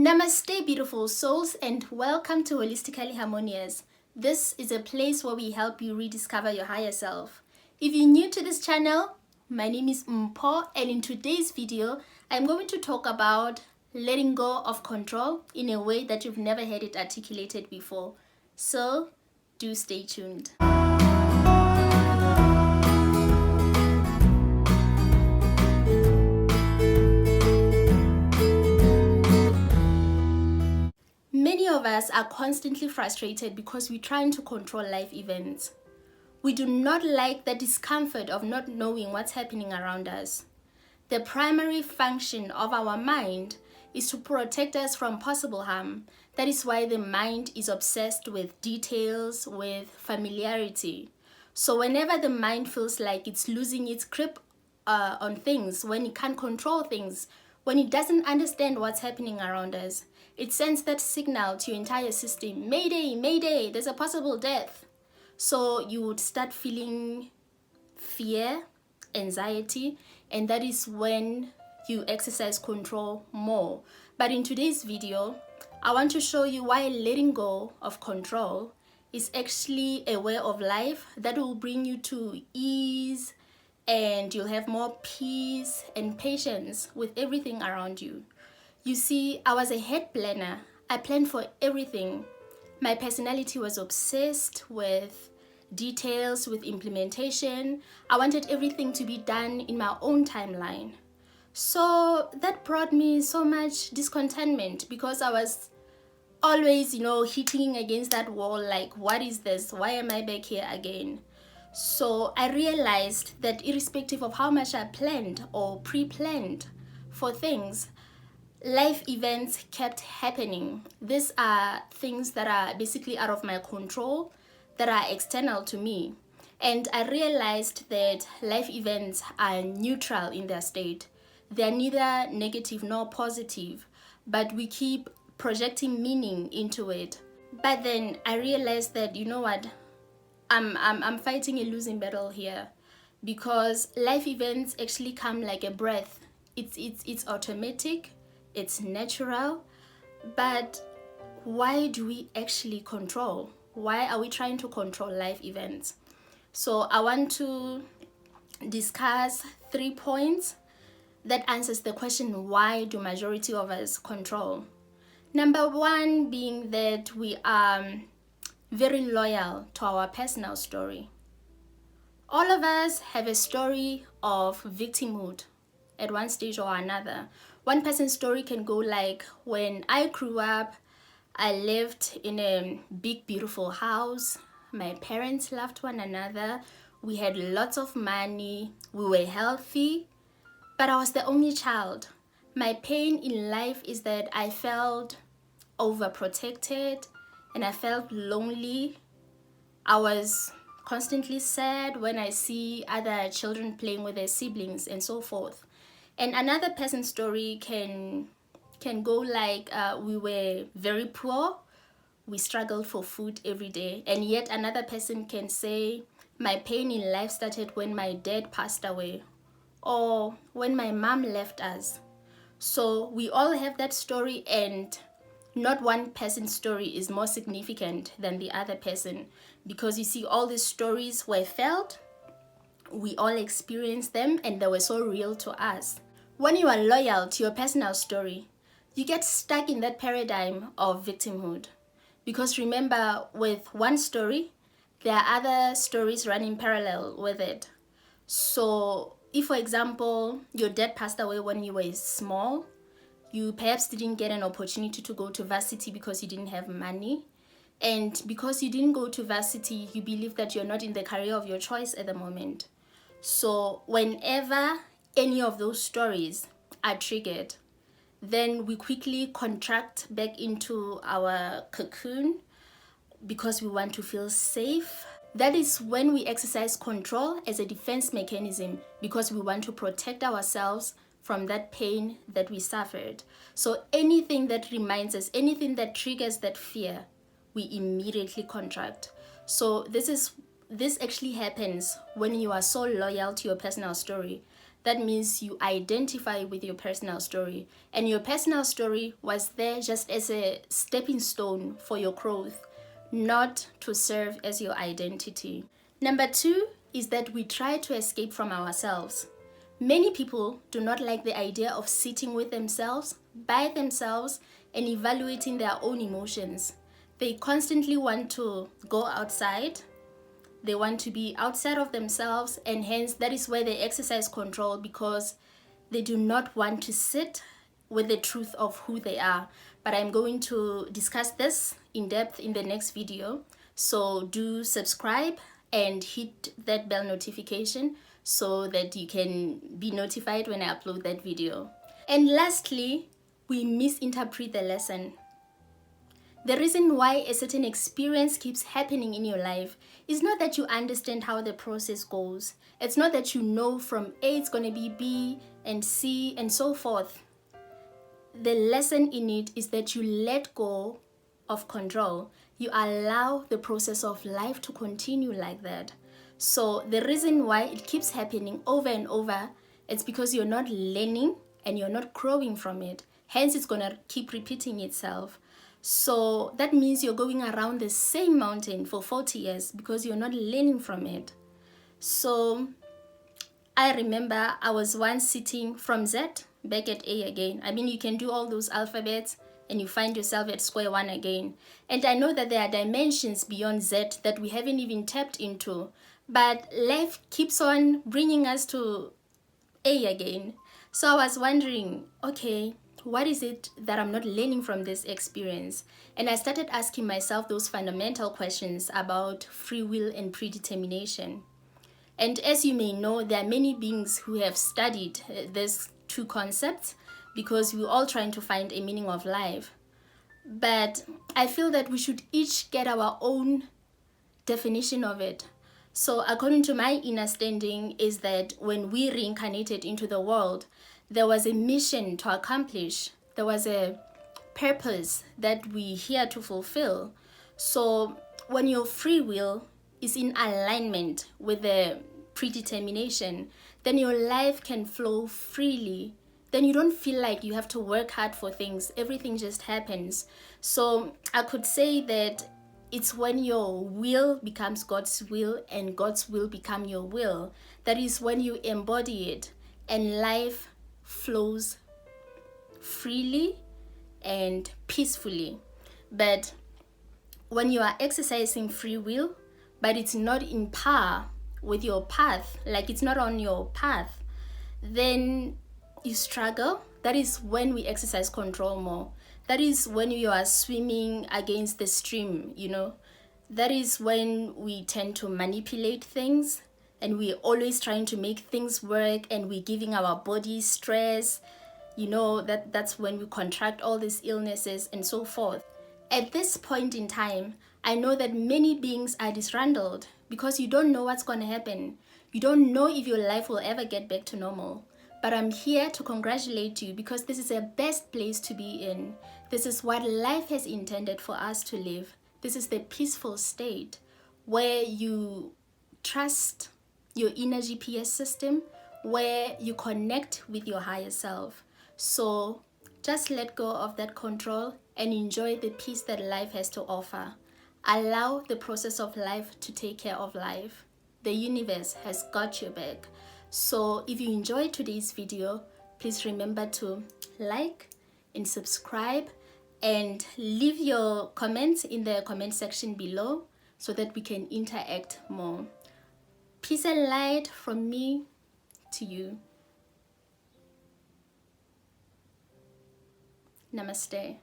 Namaste, beautiful souls, and welcome to Holistically Harmonious. This is a place where we help you rediscover your higher self. If you're new to this channel, my name is Mpo, and in today's video, I'm going to talk about letting go of control in a way that you've never heard it articulated before. So, do stay tuned. Many of us are constantly frustrated because we're trying to control life events. We do not like the discomfort of not knowing what's happening around us. The primary function of our mind is to protect us from possible harm. That is why the mind is obsessed with details, with familiarity. So whenever the mind feels like it's losing its grip on things, when it can't control things, when it doesn't understand what's happening around us, it sends that signal to your entire system: Mayday, Mayday, there's a possible death. So you would start feeling fear, anxiety, and that is when you exercise control more. But in today's video, I want to show you why letting go of control is actually a way of life that will bring you to ease, and you'll have more peace and patience with everything around you. You see, I was a head planner. I planned for everything. My personality was obsessed with details, with implementation. I wanted everything to be done in my own timeline. So that brought me so much discontentment because I was always, hitting against that wall like, what is this? Why am I back here again? So I realized that irrespective of how much I planned or pre-planned for things, life events kept happening. These are things that are basically out of my control, that are external to me. And I realized that life events are neutral in their state. They're neither negative nor positive, but we keep projecting meaning into it. But then I realized that, I'm fighting a losing battle here, because life events actually come like a breath. It's automatic. It's natural, but why do we actually control? Why are we trying to control life events? So I want to discuss 3 points that answers the question, why do majority of us control? Number 1 being that we are very loyal to our personal story. All of us have a story of victimhood at one stage or another. One person's story can go like, when I grew up, I lived in a big, beautiful house. My parents loved one another. We had lots of money. We were healthy, but I was the only child. My pain in life is that I felt overprotected and I felt lonely. I was constantly sad when I see other children playing with their siblings and so forth. And another person's story can go like, we were very poor, we struggled for food every day. And yet another person can say, my pain in life started when my dad passed away, or when my mom left us. So we all have that story, and not one person's story is more significant than the other person, because you see, all these stories were felt, we all experienced them, and they were so real to us. When you are loyal to your personal story, you get stuck in that paradigm of victimhood. Because remember, with one story, there are other stories running parallel with it. So if, for example, your dad passed away when you were small, you perhaps didn't get an opportunity to go to varsity because you didn't have money. And because you didn't go to varsity, you believe that you're not in the career of your choice at the moment. So whenever any of those stories are triggered, then we quickly contract back into our cocoon because we want to feel safe. That is when we exercise control as a defense mechanism, because we want to protect ourselves from that pain that we suffered. So anything that reminds us, anything that triggers that fear, we immediately contract. So this actually happens when you are so loyal to your personal story That means you identify with your personal story, and your personal story was there just as a stepping stone for your growth, not to serve as your identity. Number 2 is that we try to escape from ourselves. Many people do not like the idea of sitting with themselves, by themselves, and evaluating their own emotions. They constantly want to go outside. They want to be outside of themselves, and hence that is where they exercise control, because they do not want to sit with the truth of who they are. But I'm going to discuss this in depth in the next video. So do subscribe and hit that bell notification so that you can be notified when I upload that video. And lastly, we misinterpret the lesson. The reason why a certain experience keeps happening in your life is not that you understand how the process goes. It's not that you know from A it's going to be B and C and so forth. The lesson in it is that you let go of control. You allow the process of life to continue like that. So the reason why it keeps happening over and over, it's because you're not learning and you're not growing from it. Hence, it's going to keep repeating itself. So that means you're going around the same mountain for 40 years because you're not learning from it. So I remember I was once sitting from Z back at A again. I mean, you can do all those alphabets and you find yourself at square one again. And I know that there are dimensions beyond Z that we haven't even tapped into. But life keeps on bringing us to A again. So I was wondering, okay, what is it that I'm not learning from this experience? And I started asking myself those fundamental questions about free will and predetermination. And as you may know, there are many beings who have studied these two concepts because we're all trying to find a meaning of life. But I feel that we should each get our own definition of it. So according to my understanding is that when we reincarnated into the world, there was a mission to accomplish. There was a purpose that we're here to fulfill. So when your free will is in alignment with the predetermination, then your life can flow freely. Then you don't feel like you have to work hard for things. Everything just happens. So I could say that it's when your will becomes God's will and God's will become your will. That is when you embody it and life flows freely and peacefully. But when you are exercising free will, but it's not in par with your path, like it's not on your path, then you struggle. That is when we exercise control more. That is when you are swimming against the stream, you know. That is when we tend to manipulate things and we're always trying to make things work and we're giving our body stress. You know, that's when we contract all these illnesses and so forth. At this point in time, I know that many beings are disgruntled because you don't know what's going to happen. You don't know if your life will ever get back to normal. But I'm here to congratulate you because this is the best place to be in. This is what life has intended for us to live. This is the peaceful state where you trust your inner GPS system, where you connect with your higher self. So just let go of that control and enjoy the peace that life has to offer. Allow the process of life to take care of life. The universe has got your back. So if you enjoyed today's video, please remember to like and subscribe and leave your comments in the comment section below so that we can interact more. Peace and light from me to you. Namaste.